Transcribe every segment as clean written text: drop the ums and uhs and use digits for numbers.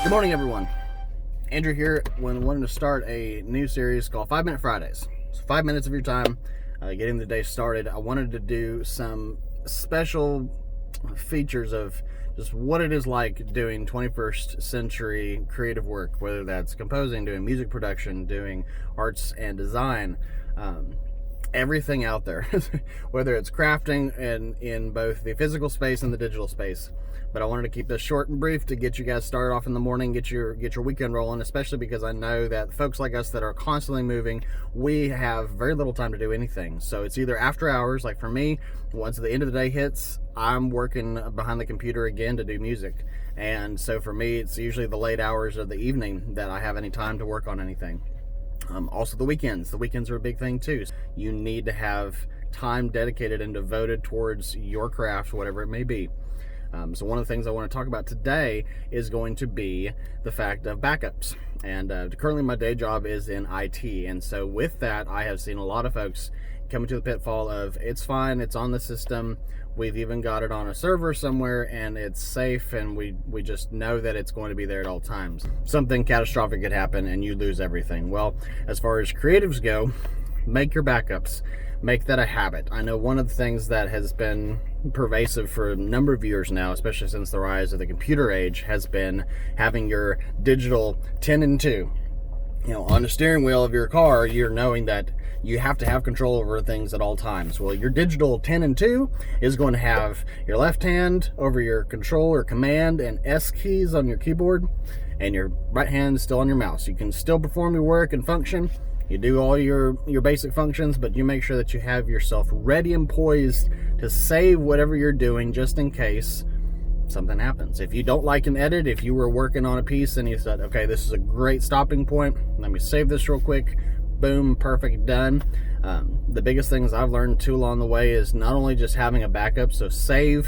Good morning, everyone. Andrew here. Wanting to start a new series called 5 Minute Fridays. So 5 minutes of your time getting the day started. I wanted to do some special features of just what it is like doing 21st century creative work, whether that's composing, doing music production, doing arts and design, everything out there, whether it's crafting and in both the physical space and the digital space. But I wanted to keep this short and brief to get you guys started off in the morning, get your weekend rolling, especially because I know that folks like us that are constantly moving, we have very little time to do anything. So it's either after hours, like for me, once the end of the day hits, I'm working behind the computer again to do music. And so for me, it's usually the late hours of the evening that I have any time to work on anything. Also the weekends. The weekends are a big thing too. You need to have time dedicated and devoted towards your craft, whatever it may be. So one of the things I want to talk about today is going to be the fact of backups. And currently my day job is in IT. And so with that, I have seen a lot of folks coming to the pitfall of it's fine, it's on the system, we've even got it on a server somewhere and it's safe, and we just know that it's going to be there at all times. Something catastrophic could happen and you lose everything. Well, as far as creatives go, make your backups. Make that a habit. I know one of the things that has been pervasive for a number of years now, especially since the rise of the computer age, has been having your digital 10 and 2. You know, on the steering wheel of your car, you're knowing that you have to have control over things at all times. Well, your digital 10 and 2 is going to have your left hand over your control or command and S keys on your keyboard, and your right hand still on your mouse. You can still perform your work and function. You do all your basic functions, but you make sure that you have yourself ready and poised to save whatever you're doing just in case something happens. If you don't like an edit, if you were working on a piece and you said, okay, this is a great stopping point, let me save this real quick, boom, perfect, done. The biggest things I've learned too along the way is not only just having a backup, so save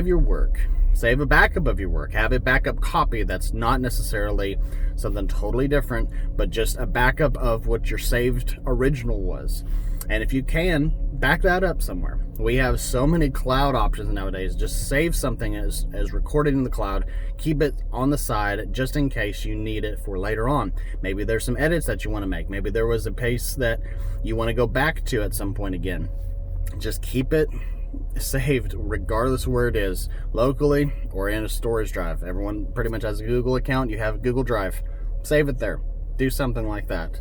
your work. Save a backup of your work. Have a backup copy that's not necessarily something totally different, but just a backup of what your saved original was. And if you can, back that up somewhere. We have so many cloud options nowadays. Just save something as recorded in the cloud. Keep it on the side just in case you need it for later on. Maybe there's some edits that you want to make. Maybe there was a piece that you want to go back to at some point again. Just keep it saved regardless of where it is, locally or in a storage drive. Everyone pretty much has a Google account. You have a Google Drive. Save it there. Do something like that.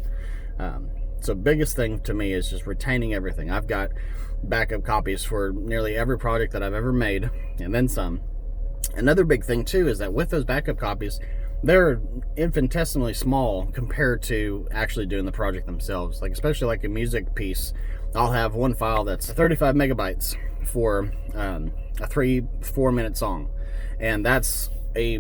So biggest thing to me is just retaining everything. I've got backup copies for nearly every project that I've ever made, and then some. Another big thing too is that with those backup copies, they're infinitesimally small compared to actually doing the project themselves. Like especially like a music piece, I'll have one file that's 35 megabytes for a 3-4 minute song, and that's a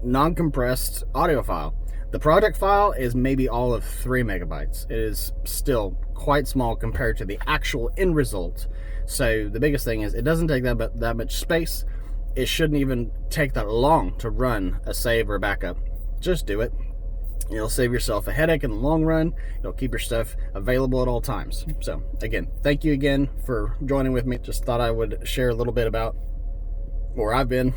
non-compressed audio file. The project file is maybe all of 3 megabytes. It is still quite small compared to the actual end result. So the biggest thing is it doesn't take that much space. It shouldn't even take that long to run a save or a backup. Just do it. It'll save yourself a headache in the long run. It'll keep your stuff available at all times. So again, thank you again for joining with me. Just thought I would share a little bit about where I've been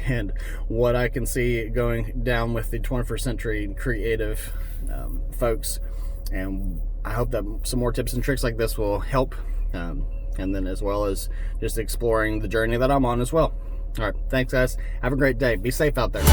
and what I can see going down with the 21st century creative folks. And I hope that some more tips and tricks like this will help. And then as well as just exploring the journey that I'm on as well. All right, thanks guys. Have a great day. Be safe out there.